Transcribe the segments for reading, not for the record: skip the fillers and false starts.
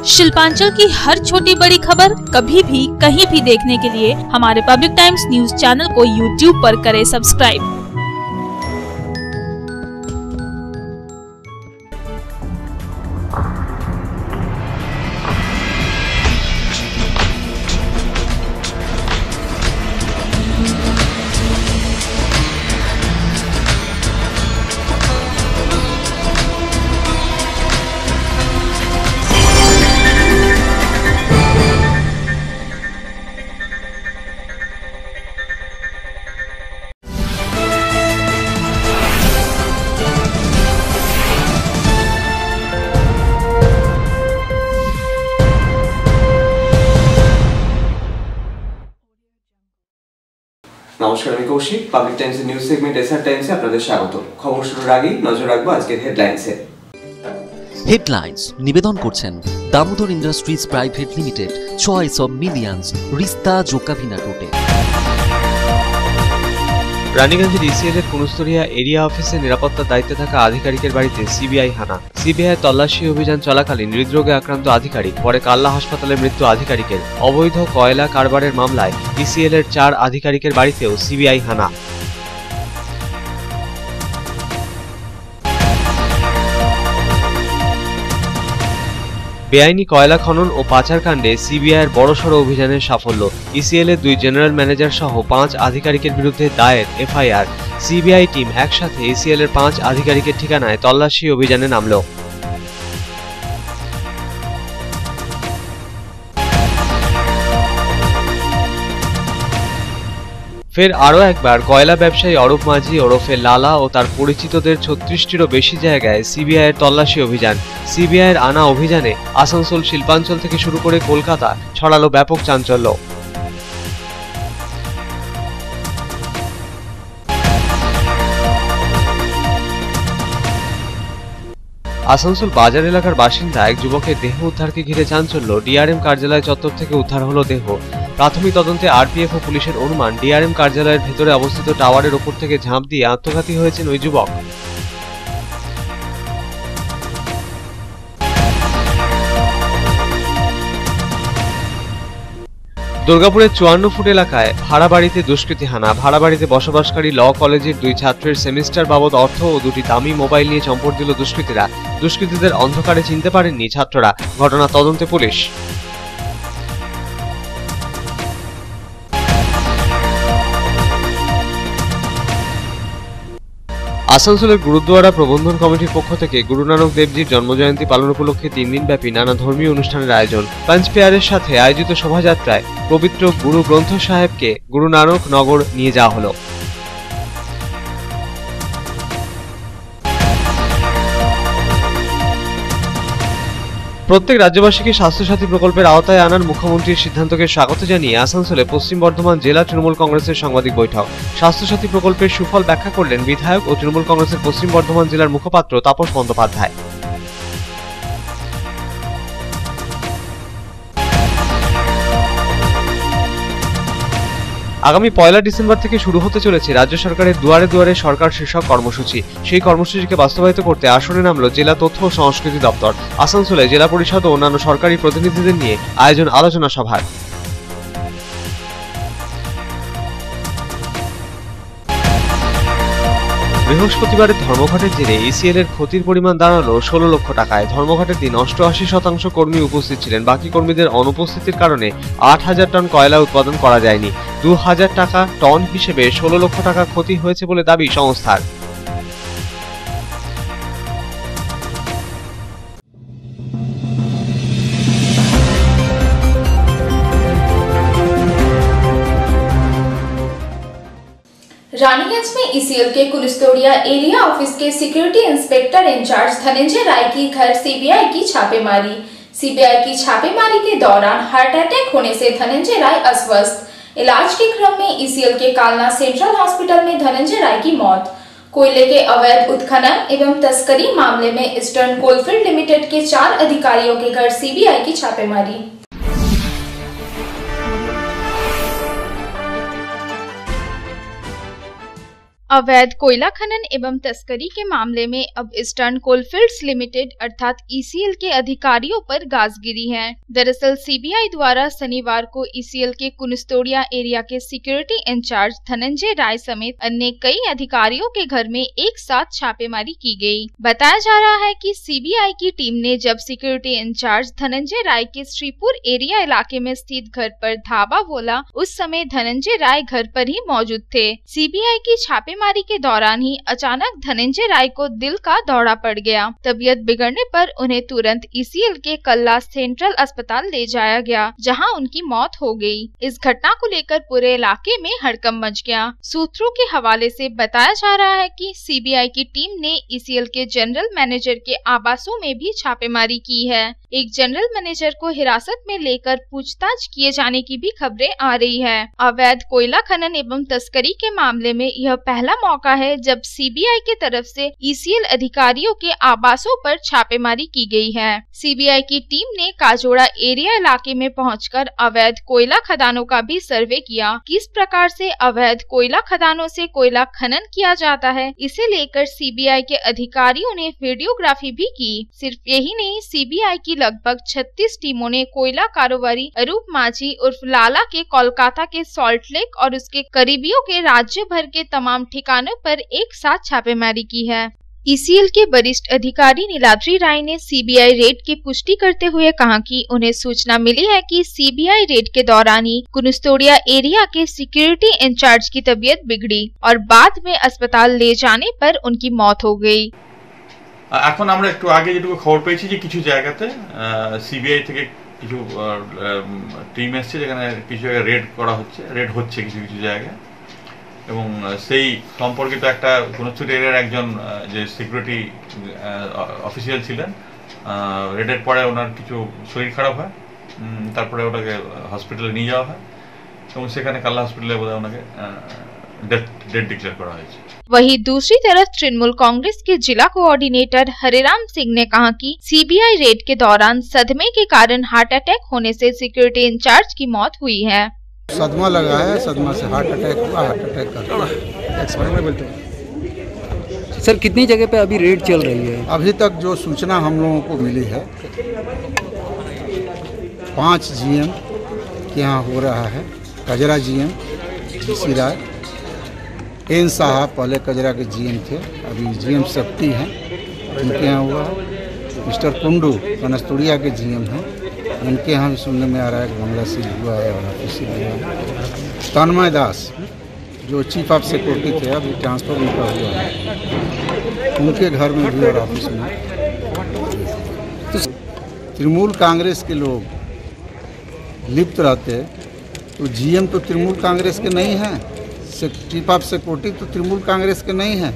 शिल्पांचल की हर छोटी बड़ी खबर कभी भी कहीं भी देखने के लिए हमारे पब्लिक टाइम्स न्यूज चैनल को यूट्यूब पर करें सब्सक्राइब। নমস্কার, আমি কৌশিক। পাবলিক টাইমসের নিউজ সেগমেন্ট এসআর টাইমসে আপনাদের স্বাগত। খবর শুরুর আগেই নজর রাখবো আজকের হেডলাইন্সে। হেডলাইন্স নিবেদন করছেন Damodar industries private limited, choice of millions, রিস্তা জোকাভিনা রোডে। রানীগঞ্জের ইসিএল-এর কুনুস্তরিয়া এরিয়া অফিসের নিরাপত্তার দায়িত্বে থাকা আধিকারিকের বাড়িতে সিবিআই হানা। সিবিআই তল্লাশি অভিযান চলাকালীন হৃদরোগে আক্রান্ত আধিকারিক, পরে কাল্লা হাসপাতালে মৃত্যু আধিকারিকের। অবৈধ কয়লা কারবারের মামলায় ইসিএল-এর 4 আধিকারিকের বাড়িতেও সিবিআই হানা। বেআইনি কয়লা খনন ও পাচার কাণ্ডে সিবিআইয়ের বড়সড় অভিযানের সাফল্য। ইসিএল-এর 2 জেনারেল ম্যানেজার সহ 5 আধিকারিকের বিরুদ্ধে দায়ের এফআইআর। সিবিআই টিম একসাথে ইসিএল-এর 5 আধিকারিকের ঠিকানায় তল্লাশি অভিযানে নামল। ফের আরও একবার কয়লা ব্যবসায়ী অরূপ মাঝি ওরফে লালা ও তার পরিচিতদের 36টিরও বেশি জায়গায় সিবিআইয়ের তল্লাশি অভিযান। সিবিআইয়ের আনা অভিযানে আসানসোল, শিল্পাঞ্চল থেকে শুরু করে কলকাতা ছড়ালো ব্যাপক চাঞ্চল্য। আসানসোল বাজার এলাকার বাসিন্দা এক যুবকের দেহ উদ্ধারকে ঘিরে চাঞ্চল্য। ডিআরএম কার্যালয় চত্বর থেকে উদ্ধার হলো দেহ। প্রাথমিক তদন্তে আরপিএফ ও পুলিশের অনুমান, ডিআরএম কার্যালয়ের ভেতরে অবস্থিত টাওয়ারের ওপর থেকে ঝাঁপ দিয়ে আত্মঘাতী হয়েছেন ওই যুবক। দুর্গাপুরের 54 ফুট এলাকায় ভাড়া বাড়িতে দুষ্কৃতী হানা। ভাড়া বাড়িতে বসবাসকারী ল কলেজের 2 ছাত্রের সেমিস্টার বাবদ অর্থ ও 2টি দামি মোবাইল নিয়ে চম্পট দিল দুষ্কৃতীরা। দুষ্কৃতীদের অন্ধকারে চিনতে পারেননি ছাত্ররা। ঘটনা তদন্তে পুলিশ। আসানসোলের গুরুদ্বারা প্রবন্ধন কমিটির পক্ষ থেকে গুরু নানক দেবজির জন্মজয়ন্তী পালন উপলক্ষে 3 দিন ব্যাপী নানা ধর্মীয় অনুষ্ঠানের আয়োজন। পাঞ্চ পেয়ারের সাথে আয়োজিত শোভাযাত্রায় পবিত্র গুরু গ্রন্থ সাহেবকে গুরু নানক নগর নিয়ে যাওয়া হলো। প্রত্যেক রাজ্যবাসীকে স্বাস্থ্যসাথী প্রকল্পের আওতায় আনার মুখ্যমন্ত্রীর সিদ্ধান্তকে স্বাগত জানিয়ে আসানসোলে পশ্চিম বর্ধমান জেলা তৃণমূল কংগ্রেসের সাংবাদিক বৈঠক। স্বাস্থ্যসাথী প্রকল্পের সুফল ব্যাখ্যা করলেন বিধায়ক ও তৃণমূল কংগ্রেসের পশ্চিম বর্ধমান জেলার মুখপাত্র তাপস বন্দ্যোপাধ্যায়। আগামী 1 ডিসেম্বর থেকে শুরু হতে চলেছে রাজ্য সরকারের দুয়ারে দুয়ারে সরকার শীর্ষক কর্মসূচি। সেই কর্মসূচিকে বাস্তবায়িত করতে আসরে নামল জেলা তথ্য ও সংস্কৃতি দপ্তর। আসানসোলে জেলা পরিষদ ও অন্যান্য সরকারি প্রতিনিধিদের নিয়ে আয়োজন আলোচনা সভার। বৃহস্পতিবারের ধর্মঘটের জেরে ইসিএল-এর ক্ষতির পরিমাণ দাঁড়ালো 16 লক্ষ টাকায়। ধর্মঘটের দিন 88% কর্মী উপস্থিত ছিলেন। বাকি কর্মীদের অনুপস্থিতির কারণে 8000 টন কয়লা উৎপাদন করা যায়নি। 2000 টাকা টন হিসেবে 16 লক্ষ টাকা ক্ষতি হয়েছে বলে দাবি সংস্থার। रानीगंज में ईसीएल के कुनुस्तोरिया एरिया ऑफिस के सिक्योरिटी इंस्पेक्टर इंचार्ज धनंजय राय की घर सीबीआई की छापेमारी। सीबीआई की छापेमारी के दौरान हार्ट अटैक होने से धनंजय राय अस्वस्थ। इलाज के क्रम में ईसीएल के कालना सेंट्रल हॉस्पिटल में धनंजय राय की मौत। कोयले के अवैध उत्खनन एवं तस्करी मामले में ईस्टर्न कोलफील्ड लिमिटेड के 4 अधिकारियों के घर सीबीआई की छापेमारी। अवैध कोयला खनन एवं तस्करी के मामले में अब ईस्टर्न कोलफील्ड्स लिमिटेड अर्थात ईसीएल के अधिकारियों पर गाज गिरी है। दरअसल सीबीआई द्वारा शनिवार को ईसीएल के कुनिस्तोड़िया एरिया के सिक्योरिटी इंचार्ज धनंजय राय समेत अन्य कई अधिकारियों के घर में एक साथ छापेमारी की गई। बताया जा रहा है कि सीबीआई की टीम ने जब सिक्योरिटी इंचार्ज धनंजय राय के श्रीपुर एरिया इलाके में स्थित घर पर धावा बोला, उस समय धनंजय राय घर पर ही मौजूद थे। सीबीआई की छापेमारी के दौरान ही अचानक धनंजय राय को दिल का दौरा पड़ गया। तबीयत बिगड़ने पर उन्हें तुरंत ईसीएल के कल्ला सेंट्रल अस्पताल ले जाया गया, जहां उनकी मौत हो गई। इस घटना को लेकर पूरे इलाके में हड़कंप मच गया। सूत्रों के हवाले से बताया जा रहा है कि सीबीआई की टीम ने ईसीएल के जनरल मैनेजर के आवासों में भी छापेमारी की है। एक जनरल मैनेजर को हिरासत में लेकर पूछताछ किए जाने की भी खबरें आ रही है। अवैध कोयला खनन एवं तस्करी के मामले में यह पहला मौका है जब सीबीआई की तरफ से ईसीएल अधिकारियों के आवासों पर छापेमारी की गई है। सीबीआई की टीम ने काजोड़ा एरिया इलाके में पहुंचकर अवैध कोयला खदानों का भी सर्वे किया। किस प्रकार से अवैध कोयला खदानों से कोयला खनन किया जाता है, इसे लेकर सीबीआई के अधिकारियों ने वीडियोग्राफी भी की। सिर्फ यही नहीं, सीबीआई की लगभग 36 टीमों ने कोयला कारोबारी अरूप माझी उर्फ लाला के कोलकाता के सॉल्ट लेक और उसके करीबियों के राज्य भर के तमाम ठिकानों पर एक साथ छापेमारी की है। ईसीएल के वरिष्ठ अधिकारी नीलाद्री राय ने सीबीआई रेड की पुष्टि करते हुए कहा कि उन्हें सूचना मिली है कि सीबीआई रेड के दौरान ही कुनिस्तोड़िया एरिया के सिक्योरिटी इंचार्ज की तबीयत बिगड़ी और बाद में अस्पताल ले जाने पर उनकी मौत हो गई। এখন আমরা একটু আগে যেটুকু খবর পেয়েছি যে কিছু জায়গাতে সিবিআই থেকে কিছু টিম এসছে, যেখানে কিছু জায়গায় রেড হচ্ছে কিছু কিছু জায়গায়, এবং সেই সম্পর্কিত একটা কুনিস্তোড়িয়া এরিয়ার একজন যে সিকিউরিটি অফিসিয়াল ছিলেন, রেডের পরে ওনার কিছু শরীর খারাপ হয়, তারপরে ওনাকে হসপিটালে নিয়ে যাওয়া হয় এবং সেখানে কাল্লা হসপিটালে বোধহয় ওনাকে डेथ डिक्लेयर करा है। वहीं दूसरी तरफ तृणमूल कांग्रेस के जिला कोऑर्डिनेटर हरिराम सिंह ने कहा कि सीबीआई रेड के दौरान सदमे के कारण हार्ट अटैक होने से सिक्योरिटी इंचार्ज की मौत हुई है। सदमा लगा है, सदमा से हार्ट अटैक हुआ, हार्ट अटैक करता। सर कितनी जगह पे अभी रेड चल रही है? अभी तक जो सूचना हम लोगों को मिली है 5 जीएम के यहाँ हो रहा है। कजरा जीएम जीसी राय, एन साहब पहले कजरा के जीएम थे, अभी जीएम शक्ति हैं, उनके यहाँ हुआ है। मिस्टर कुंडू कुनिस्तोड़िया के जीएम हैं, उनके यहाँ भी सुनने में आ रहा है कि मामला सील हुआ है और ऑफिस हुआ है। तन्मय दास जो चीफ ऑफ सिक्योरिटी थे, अभी ट्रांसफर उनका हुआ है, उनके घर में भी और ऑफिस में। तो तृणमूल कांग्रेस के लोग लिप्त रहते तो जीएम तो तृणमूल कांग्रेस के नहीं हैं, चीफ ऑफ सिक्योरिटी तो तृणमूल कांग्रेस के नहीं हैं,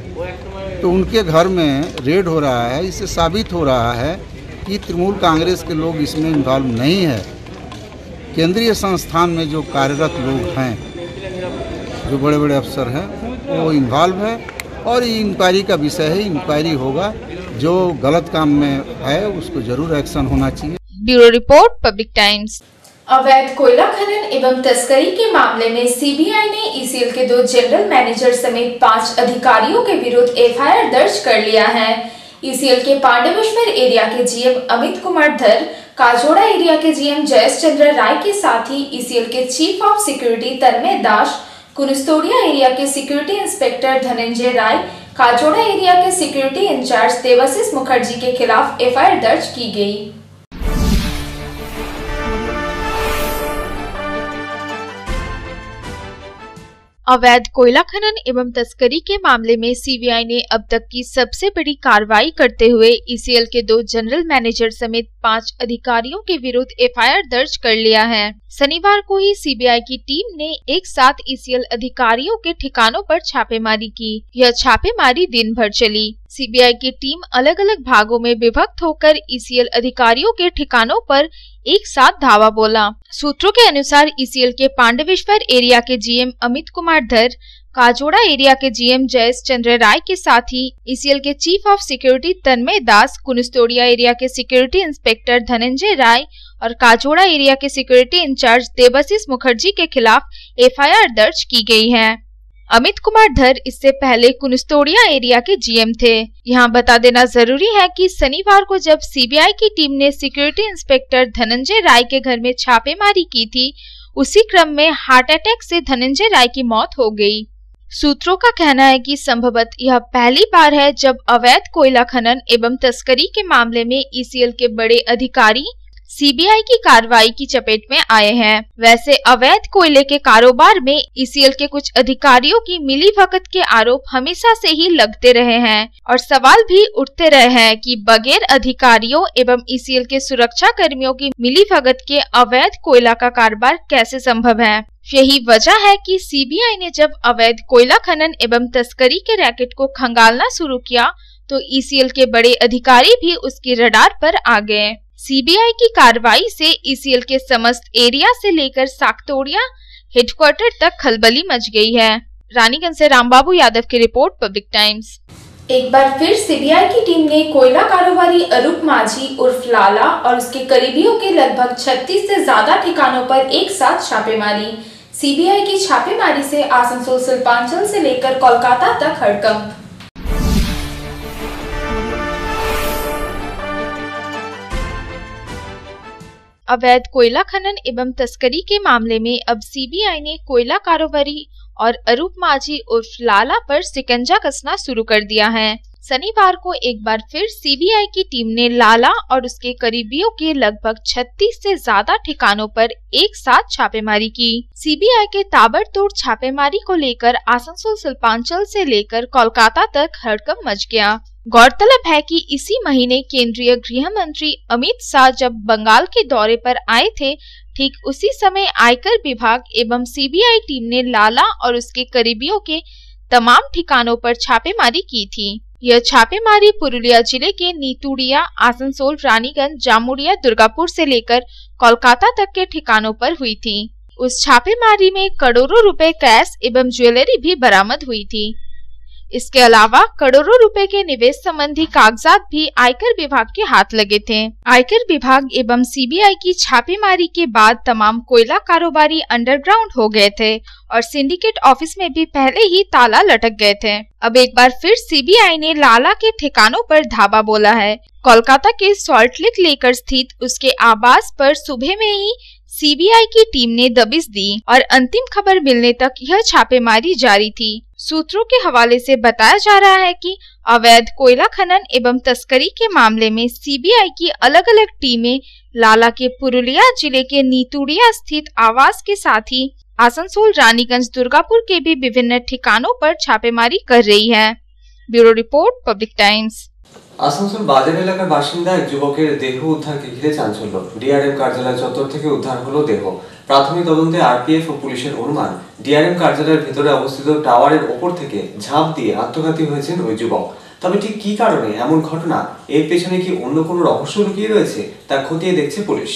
तो उनके घर में रेड हो रहा है। इससे साबित हो रहा है कि तृणमूल कांग्रेस के लोग इसमें इन्वॉल्व नहीं है। केंद्रीय संस्थान में जो कार्यरत लोग हैं, जो बड़े बड़े अफसर हैं, वो इन्वॉल्व है और ये इंक्वायरी का विषय है। इंक्वायरी होगा, जो गलत काम में है उसको जरूर एक्शन होना चाहिए। Bureau report, public times. अवैध कोयला खनन एवं तस्करी के मामले में सीबीआई ने ईसीएल के 2 जनरल मैनेजर समेत 5 अधिकारियों के विरुद्ध एफआईआर दर्ज कर लिया है। ईसीएल के पांडवेश्वर एरिया के जीएम अमित कुमार धर, काजोड़ा एरिया के जीएम जयेश चंद्र राय के साथ ही ईसीएल के chief of security Tanmay Das, Kunustoria area के security inspector Dhananjay Rai, Kajora area के सिक्योरिटी इंचार्ज देवाशीष मुखर्जी के खिलाफ एफआईआर दर्ज की गई। अवैध कोयला खनन एवं तस्करी के मामले में सीबीआई ने अब तक की सबसे बड़ी कार्रवाई करते हुए ईसीएल के 2 जनरल मैनेजर समेत 5 अधिकारियों के विरुद्ध एफआईआर दर्ज कर लिया है। शनिवार को ही सीबीआई की टीम ने एक साथ ईसीएल अधिकारियों के ठिकानों पर छापेमारी की। यह छापेमारी दिन भर चली। सीबीआई की टीम अलग अलग भागों में विभक्त होकर ईसीएल अधिकारियों के ठिकानों पर एक साथ धावा बोला। सूत्रों के अनुसार ईसीएल के पांडवेश्वर एरिया के जीएम अमित कुमार धर, काजोड़ा एरिया के जीएम जयेश चंद्र राय के साथ ही ईसीएल के chief of security Tanmay Das, Kunustoria area के सिक्योरिटी इंस्पेक्टर धनंजय राय और काजोड़ा एरिया के सिक्योरिटी इंचार्ज देवाशीष मुखर्जी के खिलाफ एफआईआर दर्ज की गई है। अमित कुमार धर इससे पहले कुनिस्तोड़िया एरिया के जीएम थे। यहाँ बता देना जरूरी है कि शनिवार को जब सीबीआई की टीम ने सिक्योरिटी इंस्पेक्टर धनंजय राय के घर में छापेमारी की थी, उसी क्रम में हार्ट अटैक से धनंजय राय की मौत हो गई। सूत्रों का कहना है कि संभवतः यह पहली बार है जब अवैध कोयला खनन एवं तस्करी के मामले में ईसीएल के बड़े अधिकारी सीबीआई की कार्रवाई की चपेट में आए हैं। वैसे अवैध कोयले के कारोबार में ईसीएल के कुछ अधिकारियों की मिलीभगत के आरोप हमेशा से ही लगते रहे हैं और सवाल भी उठते रहे हैं कि बगैर अधिकारियों एवं ईसीएल के सुरक्षा कर्मियों की मिलीभगत के अवैध कोयला का कारोबार कैसे संभव है। यही वजह है कि सीबीआई ने जब अवैध कोयला खनन एवं तस्करी के रैकेट को खंगालना शुरू किया तो ईसीएल के बड़े अधिकारी भी उसकी रडार पर आ गए। सीबीआई की कार्रवाई से ईसीएल के समस्त एरिया से लेकर साकतोड़िया हेडक्वार्टर तक खलबली मच गई है। रानीगंज से रामबाबू यादव की रिपोर्ट, पब्लिक टाइम्स। एक बार फिर सीबीआई की टीम ने कोयला कारोबारी अरूप माझी उर्फ लाला और उसके करीबियों के लगभग 36 से ज्यादा ठिकानों पर एक साथ छापे मारी। सीबीआई की छापेमारी से आसनसोल शिल्पांचल से लेकर कोलकाता तक हड़कंप। अवैध कोयला खनन एवं तस्करी के मामले में अब सीबीआई ने कोयला कारोबारी और अरूप माझी उर्फ लाला पर शिकंजा कसना शुरू कर दिया है। शनिवार को एक बार फिर सीबीआई की टीम ने लाला और उसके करीबियों के लगभग 36 से ज्यादा ठिकानों पर एक साथ छापेमारी की। सीबीआई के ताबड़तोड़ छापेमारी को लेकर आसनसोल शिल्पांचल से लेकर कोलकाता तक हड़कंप मच गया। गौरतलब है कि इसी महीने केंद्रीय गृह मंत्री अमित शाह जब बंगाल के दौरे पर आए थे, ठीक उसी समय आयकर विभाग एवं सीबीआई टीम ने लाला और उसके करीबियों के तमाम ठिकानों पर छापेमारी की थी। यह छापेमारी पुरुलिया जिले के नीतूड़िया, आसनसोल, रानीगंज, जामुड़िया, दुर्गापुर से लेकर कोलकाता तक के ठिकानों पर हुई थी। उस छापेमारी में करोड़ों रुपए कैश एवं ज्वेलरी भी बरामद हुई थी। इसके अलावा करोड़ों रुपए के निवेश संबंधी कागजात भी आयकर विभाग के हाथ लगे थे। आयकर विभाग एवं सीबीआई की छापेमारी के बाद तमाम कोयला कारोबारी अंडरग्राउंड हो गए थे और सिंडिकेट ऑफिस में भी पहले ही ताला लटक गए थे। अब एक बार फिर सीबीआई ने लाला के ठिकानों पर धावा बोला है। कोलकाता के सॉल्ट लेक लेकर स्थित उसके आवास पर सुबह में ही सीबीआई की टीम ने दबिश दी और अंतिम खबर मिलने तक यह छापेमारी जारी थी। सूत्रों के हवाले से बताया जा रहा है कि अवैध कोयला खनन एवं तस्करी के मामले में सीबीआई की अलग अलग टीमें लाला के पुरुलिया जिले के नीतूड़िया स्थित आवास के साथ ही आसनसोल, रानीगंज, दुर्गापुर के भी विभिन्न ठिकानों पर छापेमारी कर रही है। Bureau report, public times. Asansol বাজার এলাকার বাসিন্দা এক যুবকের দেহ উদ্ধারকে ঘিরে চাঞ্চল্য। ডিআরএম কার্যালয় চত্বর থেকে উদ্ধার হলো দেহ। প্রাথমিক তদন্তে আরপিএফ ও পুলিশের অনুমান ডিআরএম কার্যালয়ের ভিতরে অবস্থিত টাওয়ারের ওপর থেকে ঝাঁপ দিয়ে আত্মঘাতী হয়েছেন ওই যুবক। তবে ঠিক কী কারণে এমন ঘটনা, এর পেছনে কি অন্য কোনো রহস্য লুকিয়ে রয়েছে তা খতিয়ে দেখছে পুলিশ।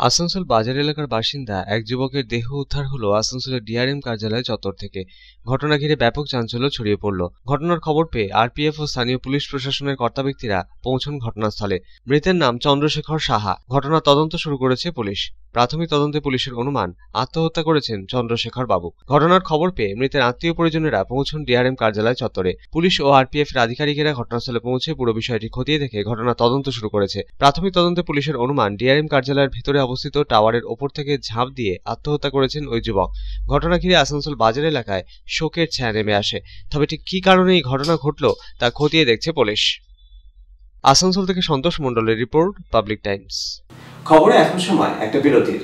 আসানসোল বাজার এলাকার বাসিন্দা এক যুবকের দেহ উদ্ধার হলো আসানসোলের ডিআরএম কার্যালয় চত্বর থেকে। ঘটনা ঘিরে ব্যাপক চাঞ্চল্য ছড়িয়ে পড়ল। ঘটনার খবর পেয়ে আরপিএফ ও স্থানীয় পুলিশ প্রশাসনের কর্তা ব্যক্তিরা পৌঁছন ঘটনাস্থলে। মৃতের নাম চন্দ্রশেখর সাহা। ঘটনার তদন্ত শুরু করেছে পুলিশ। প্রাথমিক তদন্তে পুলিশের অনুমান আত্মহত্যা করেছেন চন্দ্রশেখর বাবু। ঘটনার খবর পেয়ে মৃতের আত্মীয় পরিজনেরা পৌঁছন ডিআরএম কার্যালয় চত্বরে। পুলিশ ও আরপিএফ এর আধিকারিকেরা ঘটনাস্থলে পৌঁছে পুরো বিষয়টি খতিয়ে দেখে ঘটনা তদন্ত শুরু করেছে। প্রাথমিক তদন্তে পুলিশের অনুমান ডিআরএম কার্যালয়ের ভিতরে অবস্থিত টাওয়ারের ওপর থেকে ঝাঁপ দিয়ে আত্মহত্যা করেছেন ওই যুবক। ঘটনা ঘিরে আসানসোল বাজার এলাকায় শোকের ছায়া নেমে আসে। তবে ঠিক কী কারণে এই ঘটনা ঘটল তা খতিয়ে দেখছে পুলিশ। আসানসোল থেকে সন্তোষ মণ্ডলের রিপোর্ট, পাবলিক টাইমস। খবরে এখন সময় একটা বিরতির।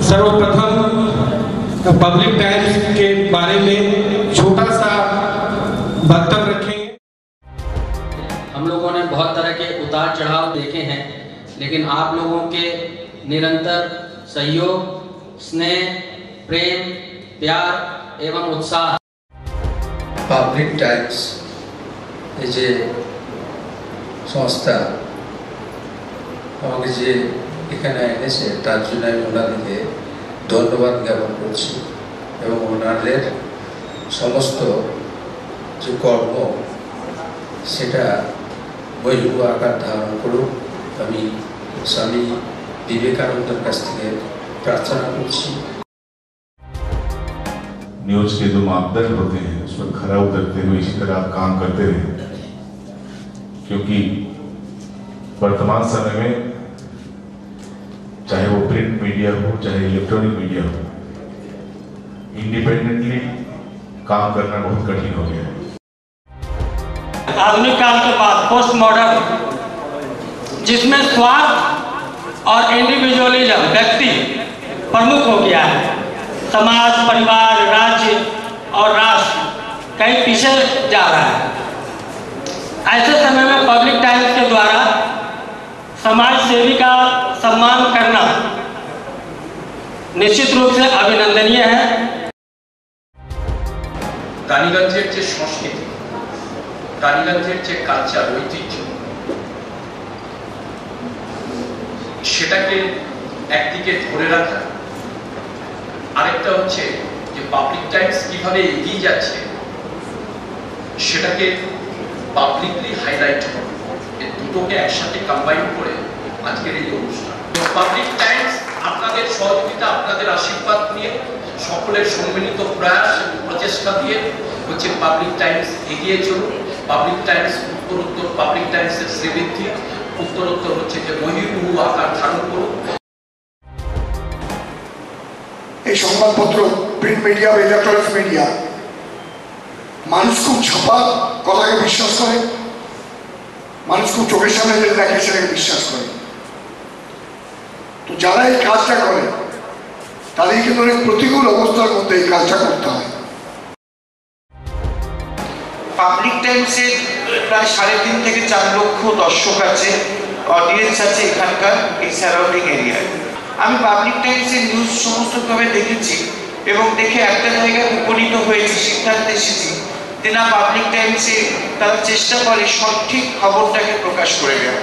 सर्वप्रथम पब्लिक टाइम्स के बारे में छोटा सा वक्तव्य रखेंगे। हम लोगों ने बहुत तरह के उतार चढ़ाव देखे हैं, लेकिन आप लोगों के निरंतर सहयोग, स्नेह प्रेम, प्यार एवं उत्साह। পাবলিক টাইমস এই যে সংস্থা আমাকে যে এখানে এনেছে তার জন্য আমি ওনাদেরকে ধন্যবাদ জ্ঞাপন করছি এবং ওনাদের সমস্ত যে কর্ম সেটা বৈভব আকার ধারণ করুক আমি স্বামী বিবেকানন্দের কাছ থেকে प्रार्थना करছি। न्यूज के जो मापदंड होते हैं उस पर खरा उतरते हुए इसी तरह आप काम करते रहे, क्योंकि वर्तमान समय में चाहे वो प्रिंट मीडिया हो चाहे इलेक्ट्रॉनिक मीडिया हो, इंडिपेंडेंटली काम करना बहुत कठिन हो गया है। आधुनिक काल के बाद पोस्ट मॉडर्न, जिसमें स्वार्थ और इंडिविजुअलिज्म व्यक्ति प्रमुख हो गया है, समाज, परिवार, राज्य और राष्ट्र कहीं पीछे जा रहा है। ऐसे समय में पब्लिक टाइम्स के द्वारा समाज सेवी का सम्मान करना निश्चित रूप से अभिनंदनीय है। রানীগঞ্জের যে সংস্কৃতি, রানীগঞ্জের যে কালচার, ঐতিহ্য, সেটাকে একদিকে ধরে রাখা, আরেকটা হচ্ছে যে পাবলিক টাইমস কিভাবে এগিয়ে যাচ্ছে সেটাকে পাবলিকলি হাইলাইট করা, এই দুটোকে একসাথে কম্বাইন করে আজকের এই অনুষ্ঠান। পাবলিক টাইমস আপনাদের সহযোগিতা, আপনাদের আশীর্বাদ নিয়ে, সকলের সম্মিলিত প্রয়াস এবং প্রচেষ্টা দিয়ে হচ্ছে পাবলিক টাইমস এগিয়ে চলুন। পাবলিক টাইমস উত্তরোত্তর, পাবলিক টাইমসের শ্রীবৃদ্ধি উত্তরোত্তর হচ্ছে যে বহির্মুখ আকার ধারণ করুন। এই সংবাদপত্র, প্রিন্ট মিডিয়া বা ইলেকট্রনিক্স মিডিয়া, মানুষ খুব ছাপা কথাকে বিশ্বাস করে, মানুষ খুব চোখের সামনে যেটা দেখে সেটাকে বিশ্বাস করে। তো যারা এই কাজটা করে তাদের কিন্তু অনেক প্রতিকূল অবস্থার মধ্যে এই কাজটা করতে হয়। পাবলিক টাইমসের প্রায় 3.5 থেকে 4 লক্ষ দর্শক আছে, অডিয়েন্স আছে এখানকার এই সারাউন্ডিং এরিয়ায়। আমি পাবলিক টাইমসের নিউজ সমস্তভাবে দেখেছি এবং দেখে একটা জায়গায় উপনীত হয়েছি, সিদ্ধান্তে এসেছি যে না, পাবলিক টাইমসে তারা চেষ্টা করে সঠিক খবরটাকে প্রকাশ করে দেওয়া।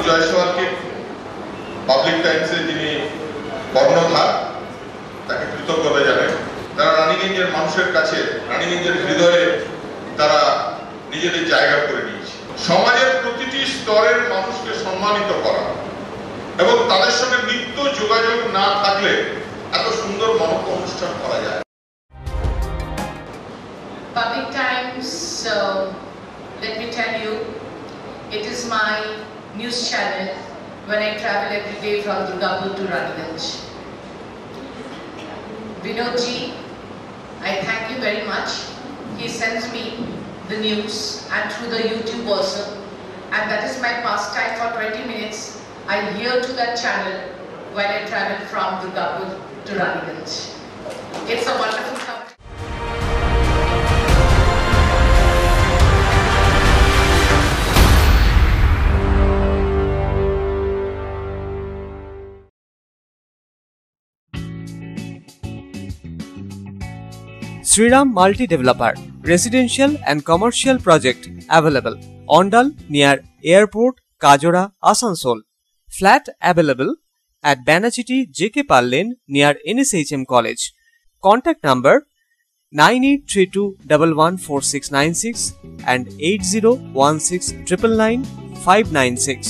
জয়সওয়ালকে পাবলিক টাইমসে যিনি কর্ণধার, তাকে কৃতজ্ঞতা জানাই। তারা রানীগঞ্জের মানুষের কাছে, রানীগঞ্জের হৃদয়ে তারা নিজেদের জায়গা করে নিয়েছে। সমাজের প্রতিটি স্তরের মানুষকে সম্মানিত করা এবং তাদের সঙ্গে নিত্য যোগাযোগ না থাকলে এত সুন্দর মহৎ অনুষ্ঠান করা যায়। Public Times, let me tell you, it is my news channel when I travel every day from Durgapur to Raniganj. Vinodji, I thank you very much. He sends me the news and through the YouTube also, and that is my pastime for 20 minutes. I hear to that channel when I travel from Durgapur to Raniganj. It's a wonderful company. Sriram Multi Developer, residential and commercial project available. Ondal near Airport, Kajora, Asansol. Flat available at Banachiti JK Pal Lane near NSHM College. Contact number 9832114696 and 8016999596.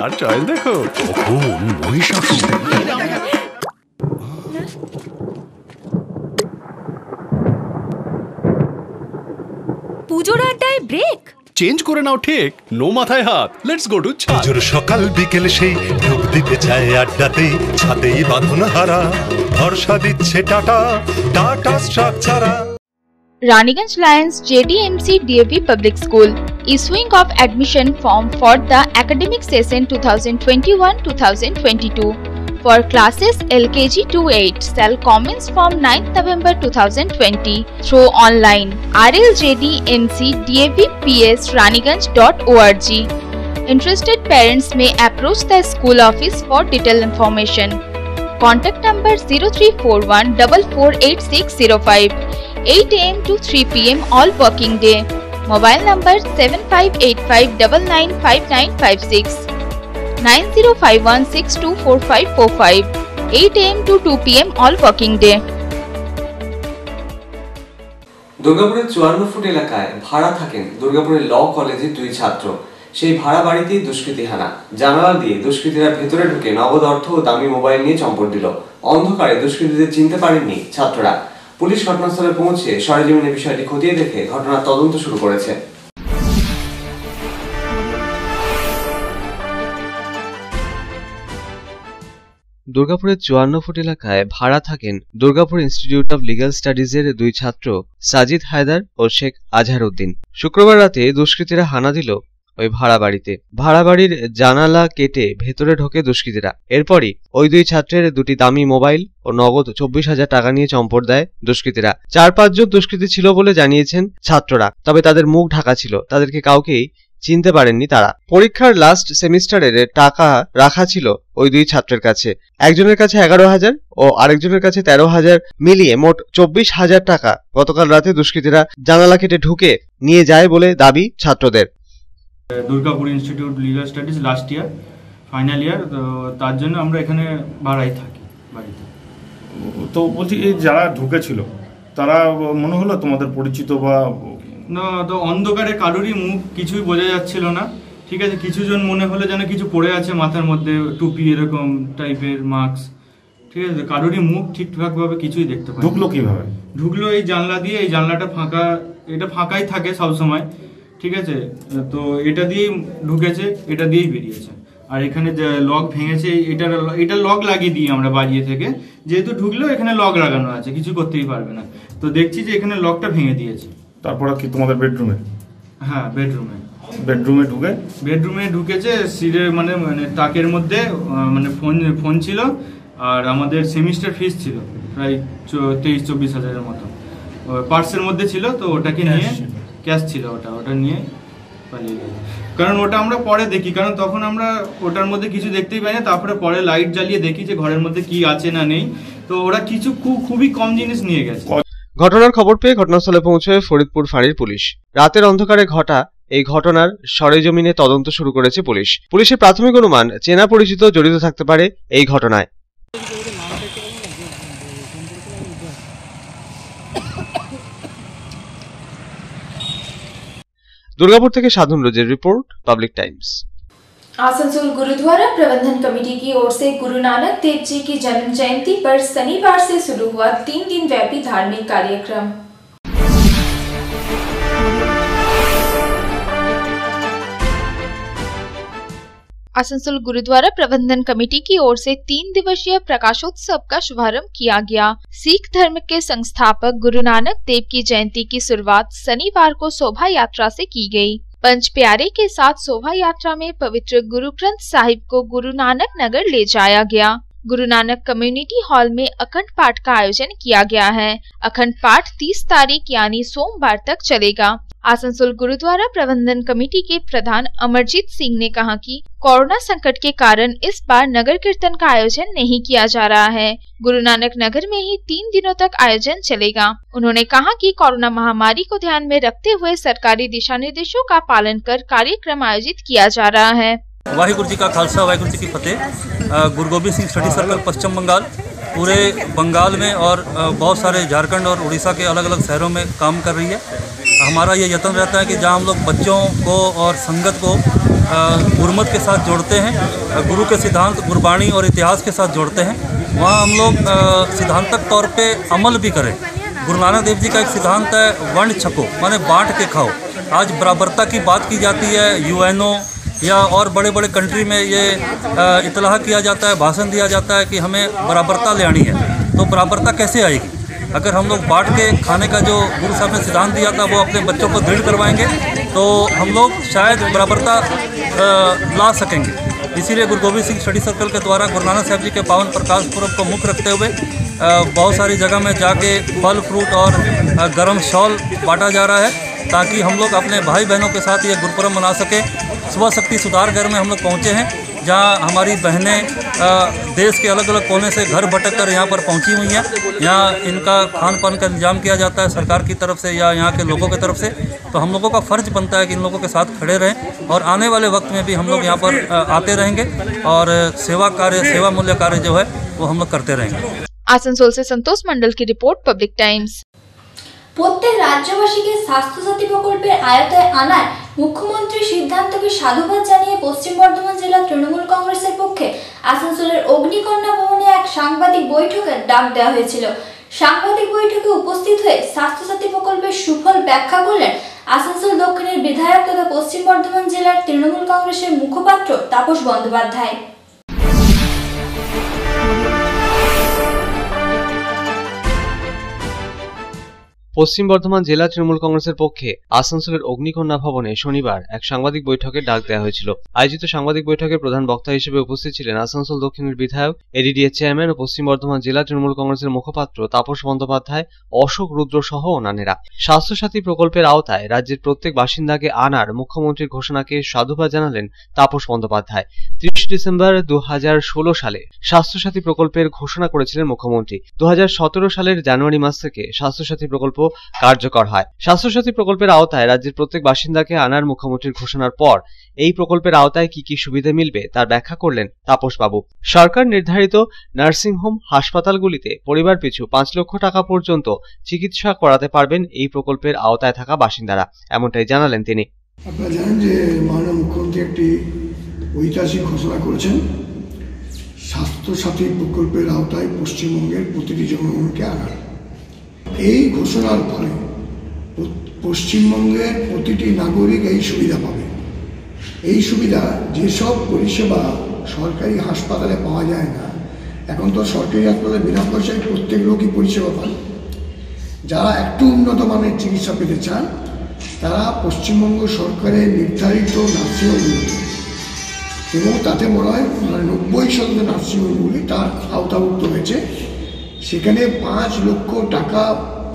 তার choice দেখো, কখন মহিষাসুর। পুজোর আড্ডায় break change করে নাও ঠিক, no মাথায় হাত। Let's go to পুজোর সকাল বিকেল সেই ঢুক দিতে চায় আড্ডাতে, ছাদেই বাঁধন হারা ভরসা দিচ্ছে Tata, Tata Structura. Raniganj Lions JDMC DAV Public School issuing of admission form for the academic session 2021-2022 for classes LKG to 8 shall commence from 9th November 2020 through online rljdmcdavps.raniganj.org. Interested parents may approach the school office for detailed information. Contact number 0341 448605. 8 AM to 3 PM all working day. Mobile number 7585995956 9051624545. 8 AM to 2 PM all working day. দুর্গাপুরের 54 foot এলাকায় ভাড়া থাকেন দুর্গাপুরের ল কলেজের 2 ছাত্র। সেই ভাড়া বাড়িতেই দুষ্কৃতী হানা। জানালা দিয়ে দুষ্কৃতীরা ভেতরে ঢুকে নগদ অর্থ ও দামি মোবাইল নিয়ে চম্পট দিল। অন্ধকারে দুষ্কৃতীদের চিনতে পারেননি ছাত্ররা। পুলিশ ঘটনাস্থলে পৌঁছে সরেজমিনে বিষয়টি খতিয়ে দেখে ঘটনার তদন্ত শুরু করেছে। দুর্গাপুরের 54 ফুট এলাকায় ভাড়া থাকেন দুর্গাপুর ইনস্টিটিউট অব লিগ্যাল স্টাডিজের 2 ছাত্র সাজিদ হায়দার ও শেখ আজহারউদ্দিন। শুক্রবার রাতে দুষ্কৃতীরা হানা দিল ওই ভাড়া বাড়িতে। ভাড়া বাড়ির জানালা কেটে ভেতরে ঢোকে দুষ্কৃতীরা। এরপরই ওই 2 ছাত্রের 2টি দামি মোবাইল ও নগদ 24,000 টাকা নিয়ে চম্পট দেয় দুষ্কৃতীরা। 4-5 জন দুষ্কৃতী ছিল বলে জানিয়েছেন ছাত্ররা, তবে তাদের মুখ ঢাকা ছিল, তাদেরকে কাউকেই চিনতে পারেননি তারা। পরীক্ষার লাস্ট সেমিস্টারের টাকা রাখা ছিল ওই 2 ছাত্রের কাছে। একজনের কাছে 11,000 ও আরেকজনের কাছে 13,000, মিলিয়ে মোট 24,000 টাকা গতকাল রাতে দুষ্কৃতীরা জানালা কেটে ঢুকে নিয়ে যায় বলে দাবি ছাত্রদের। Durgapur institute legal studies last year final year, তো তার জন্য আমরা এখানে ভাড়াই থাকি বাড়িতে। তো বলছি এই যারা ঢুকেছিল তারা মনে হলো তোমাদের পরিচিত বা না? তো অন্ধকারে কারোরই মুখ কিছুই বোঝা যাচ্ছিল না, ঠিক আছে। কিছু জন মনে হলো যেন কিছু পড়ে আছে মাথার মধ্যে, টুপি এরকম টাইপের, মাস্ক, ঠিক আছে। কারোরই মুখ ঠিকঠাক ভাবে কিছুই দেখতে পাই। ঢুকলো কিভাবে? ঢুকলো এই জানলা দিয়ে। এই জানলাটা ফাঁকা, এটা ফাঁকাই থাকে সব সময়, ঠিক আছে। তো এটা দিয়েই ঢুকেছে, এটা দিয়েই বেরিয়েছে। আর এখানে যে লক ভেঙেছে, এটা লক লাগিয়ে দিই আমরা বাজিয়ে থেকে, যেহেতু ঢুকলো এখানে লক লাগানো আছে, কিছু করতেই পারবে না। তো দেখছি যে এখানে লকটা ভেঙে দিয়েছে। তারপরে কি তোমাদের বেডরুমে? হ্যাঁ, বেডরুমে ঢুকেছে। সিটের মানে তাকের মধ্যে মানে ফোন ছিল, আর আমাদের সেমিস্টার ফিস ছিল প্রায় 23-24 হাজারের মতো পার্সের মধ্যে ছিল। তো ওটাকে নিয়ে, ক্যাশ ছিল ওটা নিয়ে পালিয়ে গেল। কারণ ওটা আমরা পরে দেখি, কারণ তখন আমরা ওটার মধ্যে কিছু দেখতেই পাই না। তারপরে পরে লাইট জ্বালিয়ে দেখি যে ঘরের মধ্যে কি আছে না নেই। তো ওরা কিছু খুবই কম জিনিস নিয়ে গেছে। ঘটনার খবর পেয়ে ঘটনাস্থলে পৌঁছয় ফরিদপুর ফাঁড়ির পুলিশ। রাতের অন্ধকারে ঘটা এই ঘটনার সরেজমিনে তদন্ত শুরু করেছে পুলিশ। পুলিশের প্রাথমিক অনুমান চেনা পরিচিত জড়িত থাকতে পারে এই ঘটনায়। दुर्गापुर থেকে साधन रोजेर report, public times. Asansol Gurudwara Prabandhan committee की ओर से गुरु नानक देव जी की जन्म जयंती पर शनिवार से शुरू हुआ 3 दिन व्यापी धार्मिक कार्यक्रम। आसनसोल गुरुद्वारा प्रबंधन कमेटी की ओर से 3 दिवसीय प्रकाशोत्सव का शुभारंभ किया गया। सिख धर्म के संस्थापक गुरु नानक देव की जयंती की शुरुआत शनिवार को शोभा यात्रा से की गई। पंच प्यारे के साथ शोभा यात्रा में पवित्र गुरु ग्रंथ साहिब को गुरु नानक नगर ले जाया गया। गुरु नानक कम्युनिटी हॉल में अखंड पाठ का आयोजन किया गया है। अखंड पाठ 30 तारीख यानी सोमवार तक चलेगा। आसनसोल गुरुद्वारा प्रबंधन कमेटी के प्रधान अमरजीत सिंह ने कहा कि कोरोना संकट के कारण इस बार नगर कीर्तन का आयोजन नहीं किया जा रहा है। गुरु नानक नगर में ही 3 दिनों तक आयोजन चलेगा। उन्होंने कहा कि कोरोना महामारी को ध्यान में रखते हुए सरकारी दिशा निर्देशों का पालन कर कार्यक्रम आयोजित किया जा रहा है। वाहिगुरु जी का खालसा, वाहिगुरु जी की फतेह। गुरु गोबिंद सिंह स्टडी सर्कल पश्चिम बंगाल, पूरे बंगाल में और बहुत सारे झारखंड और उड़ीसा के अलग अलग शहरों में काम कर रही है। हमारा ये यत्न रहता है कि जहाँ हम लोग बच्चों को और संगत को गुरमत के साथ जोड़ते हैं, गुरु के सिद्धांत गुरबाणी और इतिहास के साथ जोड़ते हैं, वहाँ हम लोग सिद्धांतक तौर पे अमल भी करें। गुरु नानक देव जी का एक सिद्धांत है वंड छको, माने बांट के खाओ। आज बराबरता की बात की जाती है, यूएनओ या और बड़े बड़े कंट्री में ये इतलाह किया जाता है, भाषण दिया जाता है कि हमें बराबरता ले आनी है। तो बराबरता कैसे आएगी? अगर हम लोग बांट के खाने का जो गुरु साहब ने सिद्धांत दिया था वो अपने बच्चों को दृढ़ करवाएंगे तो हम लोग शायद बराबरता ला सकेंगे। इसीलिए गुरु गोविंद सिंह स्टडी सर्कल के द्वारा गुरु नानक साहब जी के पावन प्रकाश पुरब को मुख्य रखते हुए बहुत सारी जगह में जाके फल फ्रूट और गर्म शॉल बांटा जा रहा है ताकि हम लोग अपने भाई बहनों के साथ ये गुरुपर्व मना सकें। स्व शक्ति सुधार घर में हम लोग पहुँचे हैं जहाँ हमारी बहनें देश के अलग अलग कोने से घर भटक कर यहाँ पर पहुँची हुई हैं। यहाँ इनका खान पान का इंतजाम किया जाता है सरकार की तरफ से या यहाँ के लोगों की तरफ से। तो हम लोगों का फ़र्ज बनता है कि इन लोगों के साथ खड़े रहें और आने वाले वक्त में भी हम लोग यहाँ पर आते रहेंगे और सेवा मूल्य कार्य जो है वो हम लोग करते रहेंगे। आसनसोल से संतोष मंडल की रिपोर्ट, पब्लिक टाइम्स। প্রত্যেক রাজ্যবাসীকে স্বাস্থ্যসাথী প্রকল্পের আয়তায় আনার মুখ্যমন্ত্রীর সিদ্ধান্তকে সাধুবাদ জানিয়ে পশ্চিম বর্ধমান জেলা তৃণমূল কংগ্রেসের পক্ষে আসানসোলের অগ্নিকন্যা ভবনে এক সাংবাদিক বৈঠকের ডাক দেওয়া হয়েছিল। সাংবাদিক বৈঠকে উপস্থিত হয়ে স্বাস্থ্যসাথী প্রকল্পের সুফল ব্যাখ্যা করলেন আসানসোল দক্ষিণের বিধায়ক তথা পশ্চিম বর্ধমান জেলার তৃণমূল কংগ্রেসের মুখপাত্র তাপস বন্দ্যোপাধ্যায়। পশ্চিম বর্ধমান জেলা তৃণমূল কংগ্রেসের পক্ষে আসানসোলের অগ্নিকন্যা ভবনে শনিবার এক সাংবাদিক বৈঠকের ডাক দেওয়া হয়েছিল। আয়োজিত সাংবাদিক বৈঠকে প্রধান বক্তা হিসেবে উপস্থিত ছিলেন আসানসোল দক্ষিণের বিধায়ক, এডিডিএ চেয়ারম্যান ও পশ্চিম বর্ধমান জেলা তৃণমূল কংগ্রেসের মুখপাত্র তাপস বন্দ্যোপাধ্যায়, অশোক রুদ্র সহ অন্যান্যরা। স্বাস্থ্যসাথী প্রকল্পের আওতায় রাজ্যের প্রত্যেক বাসিন্দাকে আনার মুখ্যমন্ত্রীর ঘোষণাকে সাধুবাদ জানালেন তাপস বন্দ্যোপাধ্যায়। ৩০ ডিসেম্বর ২০১৬ সালে স্বাস্থ্যসাথী প্রকল্পের ঘোষণা করেছিলেন মুখ্যমন্ত্রী। ২০১৭ সালের জানুয়ারি মাস থেকে স্বাস্থ্যসাথী প্রকল্প কার্যকর হয়। স্বাস্থ্যসাথী প্রকল্পের আওতায় রাজ্যের প্রত্যেক বাসিন্দাকে আনার মুখ্যমন্ত্রীর ঘোষণার পর এই প্রকল্পের আওতায় কি কি সুবিধা মিলবে তার ব্যাখ্যা করলেন তাপসবাবু। সরকার নির্ধারিত নার্সিংহোম হাসপাতালগুলিতে পরিবার পিছু ৫ লক্ষ টাকা পর্যন্ত চিকিৎসা করাতে পারবেন এই প্রকল্পের আওতায় থাকা বাসিন্দারা, এমনটাই জানালেন তিনি। আপনারা জানেন যে মাননীয় মুখ্যমন্ত্রী একটি ঐতিহাসিক ঘোষণা করেছেন, স্বাস্থ্যসাথী প্রকল্পের আওতায় পশ্চিমবঙ্গের প্রতিটি জনগণকে আনার। এই ঘোষণার ফলে পশ্চিমবঙ্গের প্রতিটি নাগরিক এই সুবিধা পাবে। এই সুবিধা যেসব পরিষেবা সরকারি হাসপাতালে পাওয়া যায় না, এখন তো সরকারি হাসপাতালে বিনা পয়সায় প্রত্যেক লোকই পরিষেবা পান। যারা একটু উন্নত মানের চিকিৎসা পেতে চান তারা পশ্চিমবঙ্গ সরকারের নির্ধারিত নার্সিংহোমগুলোতে, এবং তাতে মনে হয় 90% নার্সিংহোমগুলি তার আওতাভুক্ত হয়েছে, সেখানে ৫ লক্ষ টাকা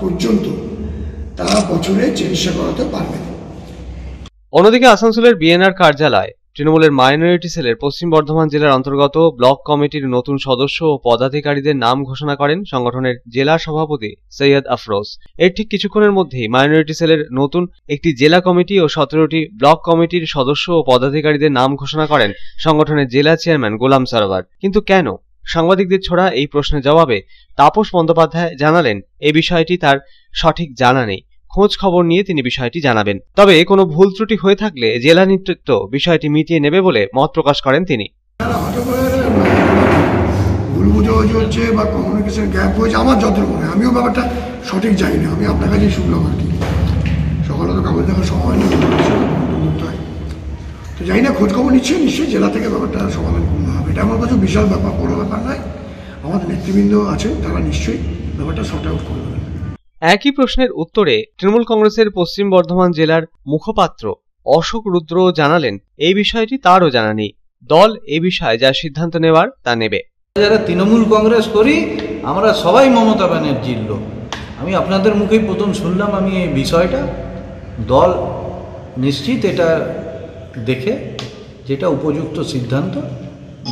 পর্যন্ত তারা বছরে চিকিৎসা করাতে পারবেন। অন্যদিকে আসানসোলের বিএনআর কার্যালয় তৃণমূলের মাইনরিটি সেলের পশ্চিম বর্ধমান জেলার অন্তর্গত ব্লক কমিটির নতুন সদস্য ও পদাধিকারীদের নাম ঘোষণা করেন সংগঠনের জেলা সভাপতি সৈয়দ আফরোজ। এর ঠিক কিছুক্ষণের মধ্যেই মাইনরিটি সেলের নতুন একটি জেলা কমিটি ও 17টি ব্লক কমিটির সদস্য ও পদাধিকারীদের নাম ঘোষণা করেন সংগঠনের জেলা চেয়ারম্যান গোলাম সরোয়ার। কিন্তু কেন? সাংবাদিকদের ছোড়া এই প্রশ্নের জবাবে তাপস বন্দ্যোপাধ্যায় জানালেন এই বিষয়টি তার সঠিক জানা নেই, খোঁজ খবর নিয়ে তিনি বিষয়টি জানাবেন। তবে কোনো ভুল ত্রুটি হয়ে থাকলে জেলা নেতৃত্ব বিষয়টি মিটিয়ে নেবে বলে মত প্রকাশ করেন তিনি। ভুল বোঝাবুঝি হচ্ছে বা কমিউনিকেশন গ্যাপ হয়েছে আমার যত মনে হয়, আমিও ব্যাপারটা সঠিক জানি না, আমি আপনার কাছেই শুনলাম আর কি। সকালে তো কাগজ দেখার সময় নেই, তো জানি না, খোঁজ খবর নিশ্চয়ই জেলা থেকে ব্যাপারটা সমাধান করতে হবে। এটা আমার কাছে বিশাল ব্যাপার, বড় ব্যাপার নয়। আমাদের নেতৃবৃন্দ আছেন, তারা নিশ্চয়ই ব্যাপারটা সর্ট আউট করে দেবেন। একই প্রশ্নের উত্তরে তৃণমূল কংগ্রেসের পশ্চিম বর্ধমান জেলার মুখপাত্র অশোক রুদ্র জানালেন এই বিষয়টি তারও জানা নেই, দল এই বিষয়ে যা সিদ্ধান্ত নেওয়ার তা নেবে। যারা তৃণমূল কংগ্রেস করি আমরা সবাই মমতা ব্যানার্জির লোক। আমি আপনাদের মুখেই প্রথম শুনলাম আমি এই বিষয়টা। দল নিশ্চিত এটা দেখে যেটা উপযুক্ত সিদ্ধান্ত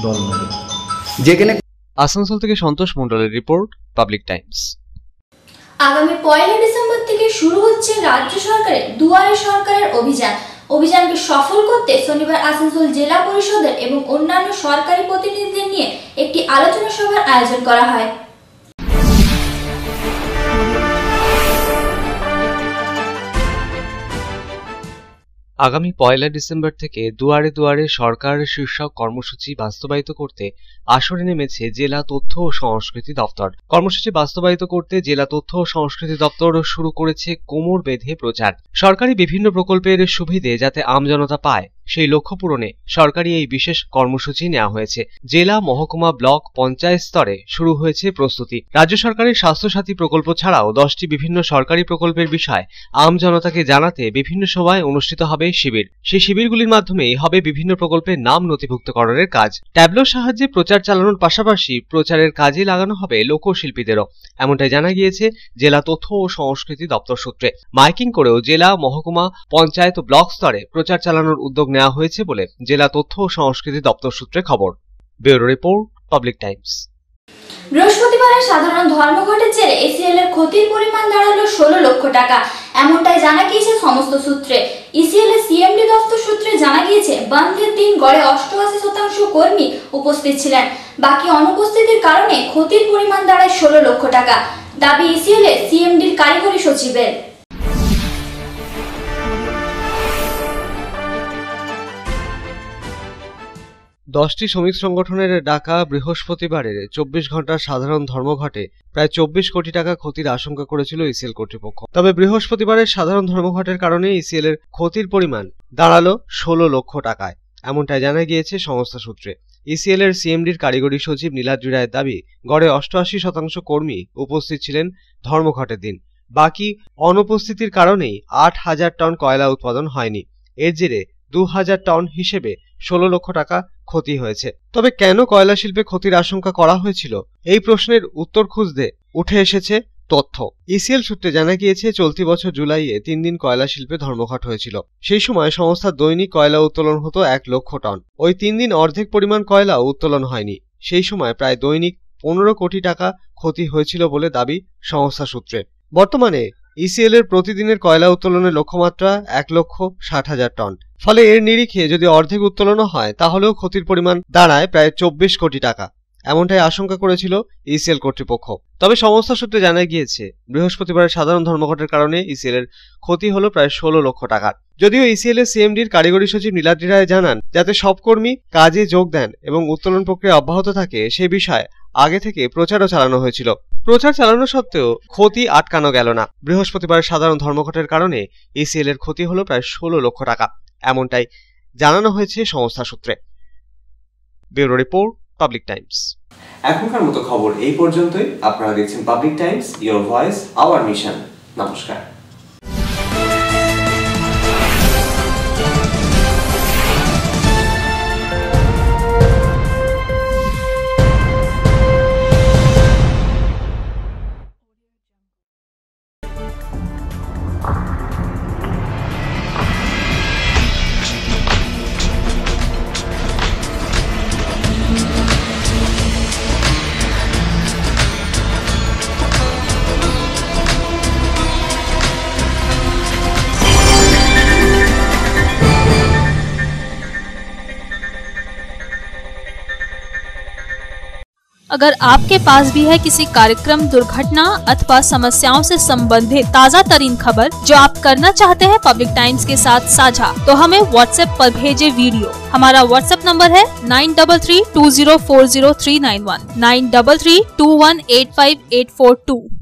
দল নেবে। যেখানে আসানসোল থেকে সন্তোষ মণ্ডলের রিপোর্ট, পাবলিক টাইমস। আগামী 1 ডিসেম্বর থেকে শুরু হচ্ছে রাজ্য সরকারের দুয়ারে সরকারের অভিযানকে সফল করতে শনিবার আসানসোল জেলা পরিষদের এবং অন্যান্য সরকারি প্রতিনিধিদের নিয়ে একটি আলোচনা সভার আয়োজন করা হয়। আগামী 1 ডিসেম্বর থেকে দুয়ারে দুয়ারে সরকার শীর্ষক কর্মসূচি বাস্তবায়িত করতে আসরে নেমেছে জেলা তথ্য ও সংস্কৃতি দপ্তর। কর্মসূচি বাস্তবায়িত করতে জেলা তথ্য ও সংস্কৃতি দপ্তর শুরু করেছে কোমর বেঁধে প্রচার। সরকারি বিভিন্ন প্রকল্পের সুবিধে যাতে আমজনতা পায় সেই লক্ষ্য পূরণে সরকারি এই বিশেষ কর্মসূচি নেওয়া হয়েছে। জেলা, মহকুমা, ব্লক, পঞ্চায়েত স্তরে শুরু হয়েছে প্রস্তুতি। রাজ্য সরকারের স্বাস্থ্যসাথী প্রকল্প ছাড়াও 10টি বিভিন্ন সরকারি প্রকল্পের বিষয় আমজনতাকে জানাতে বিভিন্ন সময় অনুষ্ঠিত হবে শিবির। সেই শিবিরগুলির মাধ্যমেই হবে বিভিন্ন প্রকল্পের নাম নথিভুক্তকরণের কাজ। ট্যাবলোর সাহায্যে প্রচার চালানোর পাশাপাশি প্রচারের কাজে লাগানো হবে লোকশিল্পীদেরও, এমনটাই জানা গিয়েছে জেলা তথ্য ও সংস্কৃতি দপ্তর সূত্রে। মাইকিং করেও জেলা, মহকুমা, পঞ্চায়েত ও ব্লক স্তরে প্রচার চালানোর উদ্যোগ নেওয়া হয়েছে বলে জেলা তথ্য ও সংস্কৃতি দপ্তর সূত্রে খবর। Bureau report, public Times. বৃহস্পতিবার সাধারণ ধর্মঘটের জেরে এসিএল এর ক্ষতির পরিমাণ দাঁড়ালো 16 লক্ষ টাকা, এমনটাই জানা গিয়েছে সমস্ত সূত্রে। এসিএল এর সিএমডি দপ্তর সূত্রে জানা গিয়েছে বন্ধের দিন গড়ে 88% কর্মী উপস্থিত ছিলেন। বাকি অনুপস্থিতির কারণে ক্ষতির পরিমাণ দাঁড়ায় 16 লক্ষ টাকা। দাবি এসিএল এর সিএমডির কারিগরি সচিবের। 10টি শ্রমিক সংগঠনের ডাকা বৃহস্পতিবারের 24 ঘন্টার সাধারণ ধর্মঘটে প্রায় 24 কোটি টাকা ক্ষতির আশঙ্কা করেছিল ইসিএল কর্তৃপক্ষ। তবে বৃহস্পতিবারের সাধারণ ধর্মঘটের কারণে ইসিএল এর ক্ষতির পরিমাণ দাঁড়ালো 16 লক্ষ টাকায়, এমনটাই জানা গিয়েছে সংস্থা সূত্রে। ইসিএল এর সিএমডির কারিগরি সচিব নীলাদ্রি রায়ের দাবি, গড়ে 88% কর্মী উপস্থিত ছিলেন ধর্মঘটের দিন। বাকি অনুপস্থিতির কারণেই 8000 টন কয়লা উৎপাদন হয়নি। এর জেরে 2000 টন হিসেবে 16 লক্ষ টাকা ক্ষতি হয়েছে। তবে কেন কয়লা শিল্পে ক্ষতির আশঙ্কা করা হয়েছিল, এই প্রশ্নের উত্তর খুঁজতে উঠে এসেছে তথ্য। ইসিএল সূত্রে জানা গিয়েছে চলতি বছর জুলাইয়ে 3 দিন কয়লা শিল্পে ধর্মঘট হয়েছিল। সেই সময় সংস্থার দৈনিক কয়লা উত্তোলন হতো 1 লক্ষ টন। ওই 3 দিন অর্ধেক পরিমাণ কয়লা উত্তোলন হয়নি। সেই সময় প্রায় দৈনিক 15 কোটি টাকা ক্ষতি হয়েছিল বলে দাবি সংস্থা সূত্রে। বর্তমানে ইসিএল এর প্রতিদিনের কয়লা উত্তোলনের লক্ষ্যমাত্রা 1,60,000 টন। ফলে এর নিরিখে যদি অর্ধেক উত্তোলন হয় তাহলেও ক্ষতির পরিমাণ দাঁড়ায় প্রায় 24 কোটি টাকা, এমনটাই আশঙ্কা করেছিল ইসিএল কর্তৃপক্ষ। তবে সংস্থা সূত্রে জানা গিয়েছে বৃহস্পতিবারের সাধারণ ধর্মঘটের কারণে ইসিএল এর ক্ষতি হলো প্রায় 16 লক্ষ টাকার। যদিও ইসিএল এর সিএমডির কারিগরি সচিব নীলাদ্রি রায় জানান, যাতে সব কর্মী কাজে যোগ দেন এবং উত্তোলন প্রক্রিয়া অব্যাহত থাকে সে বিষয়ে আগে থেকে প্রচারও চালানো হয়েছিল। প্রচার চালানো সত্ত্বেও ক্ষতি আটকানো গেল না। বৃহস্পতিবারের সাধারণ ধর্মঘটের কারণে ইসিএল এর ক্ষতি হলো প্রায় 16 লক্ষ টাকা, এমনটাই জানানো হয়েছে সংস্থা সূত্রে। Bureau report, public Times. এখনকার মতো খবর এই পর্যন্তই। আপনারা দেখছেন public Times, your voice hour mission. নমস্কার। अगर आपके पास भी है किसी कार्यक्रम, दुर्घटना अथवा समस्याओं से संबंधित ताज़ा तरीन खबर जो आप करना चाहते हैं पब्लिक टाइम्स के साथ साझा, तो हमें व्हाट्सएप पर भेजे वीडियो। हमारा व्हाट्सएप नंबर है 9332040391 9332185842।